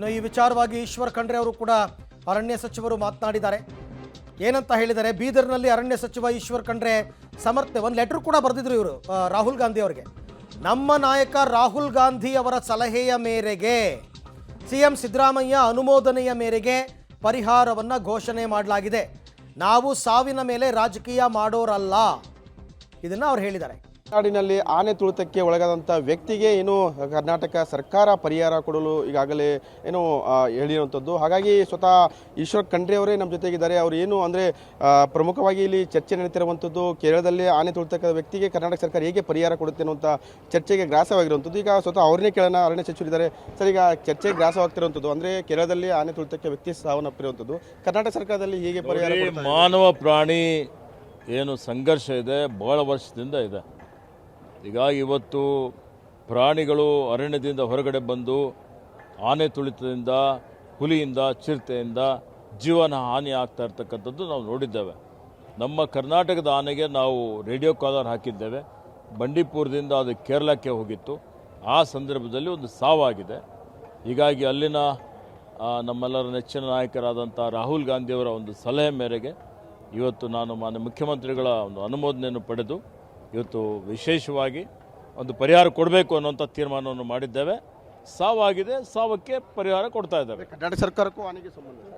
ಇನ್ನು ಈ ವಿಚಾರವಾಗಿ ಈಶ್ವರ್ ಖಂಡ್ರೆ ಅವರು ಕೂಡ ಅರಣ್ಯ ಸಚಿವರು ಮಾತನಾಡಿದ್ದಾರೆ. ಏನಂತ ಹೇಳಿದರೆ, ಬೀದರ್ನಲ್ಲಿ ಅರಣ್ಯ ಸಚಿವ ಈಶ್ವರ್ ಖಂಡ್ರೆ ಸಮರ್ಥನೆ ಒಂದು ಲೆಟರ್ ಕೂಡ ಬರೆದಿದ್ರು ಇವರು ರಾಹುಲ್ ಗಾಂಧಿ ಅವರಿಗೆ. ನಮ್ಮ ನಾಯಕ ರಾಹುಲ್ ಗಾಂಧಿ ಅವರ ಸಲಹೆಯ ಮೇರೆಗೆ ಸಿಎಂ ಸಿದ್ದರಾಮಯ್ಯ ಅನುಮೋದನೆಯ ಮೇರೆಗೆ ಪರಿಹಾರವನ್ನು ಘೋಷಣೆ ಮಾಡಲಾಗಿದೆ. ನಾವು ಸಾವಿನ ಮೇಲೆ ರಾಜಕೀಯ ಮಾಡೋರಲ್ಲ, ಇದನ್ನು ಅವ್ರು ಹೇಳಿದ್ದಾರೆ. ನಾಡಿನಲ್ಲಿ ಆನೆ ತುಳಿತಕ್ಕೆ ಒಳಗಾದಂಥ ವ್ಯಕ್ತಿಗೆ ಏನು ಕರ್ನಾಟಕ ಸರ್ಕಾರ ಪರಿಹಾರ ಕೊಡಲು ಈಗಾಗಲೇ ಏನು ಹೇಳಿರುವಂಥದ್ದು. ಹಾಗಾಗಿ ಸ್ವತಃ ಈಶ್ವರ್ ಖಂಡ್ರೆ ಅವರೇ ನಮ್ಮ ಜೊತೆಗಿದ್ದಾರೆ. ಅವರು ಏನು ಅಂದರೆ ಪ್ರಮುಖವಾಗಿ ಇಲ್ಲಿ ಚರ್ಚೆ ನಡೀತಿರುವಂಥದ್ದು, ಕೇರಳದಲ್ಲಿ ಆನೆ ತುಳಿತಕ್ಕ ವ್ಯಕ್ತಿಗೆ ಕರ್ನಾಟಕ ಸರ್ಕಾರ ಹೇಗೆ ಪರಿಹಾರ ಕೊಡುತ್ತೆ ಅನ್ನುವಂಥ ಚರ್ಚೆಗೆ ಗ್ರಾಸವಾಗಿರುವಂಥದ್ದು. ಈಗ ಸ್ವತಃ ಅವ್ರನ್ನೇ ಕೇಳೋಣ, ಅರಣ್ಯ ಸಚಿವರಿದ್ದಾರೆ. ಸರ್, ಈಗ ಚರ್ಚೆಗೆ ಗ್ರಾಸವಾಗ್ತಿರುವಂಥದ್ದು ಅಂದರೆ ಕೇರಳದಲ್ಲಿ ಆನೆ ತುಳಿತಕ್ಕೆ ವ್ಯಕ್ತಿ ಸಾವನ್ನಪ್ಪಿರುವಂಥದ್ದು, ಕರ್ನಾಟಕ ಸರ್ಕಾರದಲ್ಲಿ ಹೇಗೆ ಪರಿಹಾರ? ಮಾನವ ಪ್ರಾಣಿ ಏನು ಸಂಘರ್ಷ ಇದೆ ಬಹಳ ವರ್ಷದಿಂದ ಇದೆ. ಹೀಗಾಗಿ ಇವತ್ತು ಪ್ರಾಣಿಗಳು ಅರಣ್ಯದಿಂದ ಹೊರಗಡೆ ಬಂದು ಆನೆ ತುಳಿತದಿಂದ, ಹುಲಿಯಿಂದ, ಚಿರತೆಯಿಂದ ಜೀವನ ಹಾನಿ ಆಗ್ತಾ ಇರ್ತಕ್ಕಂಥದ್ದು ನಾವು ನೋಡಿದ್ದೇವೆ. ನಮ್ಮ ಕರ್ನಾಟಕದ ಆನೆಗೆ ನಾವು ರೇಡಿಯೋ ಕಾಲರ್ ಹಾಕಿದ್ದೇವೆ. ಬಂಡೀಪುರದಿಂದ ಅದು ಕೇರಳಕ್ಕೆ ಹೋಗಿತ್ತು. ಆ ಸಂದರ್ಭದಲ್ಲಿ ಒಂದು ಸಾವಾಗಿದೆ. ಹೀಗಾಗಿ ಅಲ್ಲಿನ ನಮ್ಮೆಲ್ಲರ ನೆಚ್ಚಿನ ನಾಯಕರಾದಂಥ ರಾಹುಲ್ ಗಾಂಧಿಯವರ ಒಂದು ಸಲಹೆ ಮೇರೆಗೆ ಇವತ್ತು ನಾನು ಮಾನ್ಯ ಮುಖ್ಯಮಂತ್ರಿಗಳ ಒಂದು ಅನುಮೋದನೆಯನ್ನು ಪಡೆದು ಇವತ್ತು ವಿಶೇಷವಾಗಿ ಒಂದು ಪರಿಹಾರ ಕೊಡಬೇಕು ಅನ್ನುವಂಥ ತೀರ್ಮಾನವನ್ನು ಮಾಡಿದ್ದೇವೆ. ಸಾವಾಗಿದೆ, ಸಾವಕ್ಕೆ ಪರಿಹಾರ ಕೊಡ್ತಾ ಇದ್ದೇವೆ. ಕರ್ನಾಟಕ ಸರ್ಕಾರಕ್ಕೂ ಆನೆಗೆ ಸಂಬಂಧ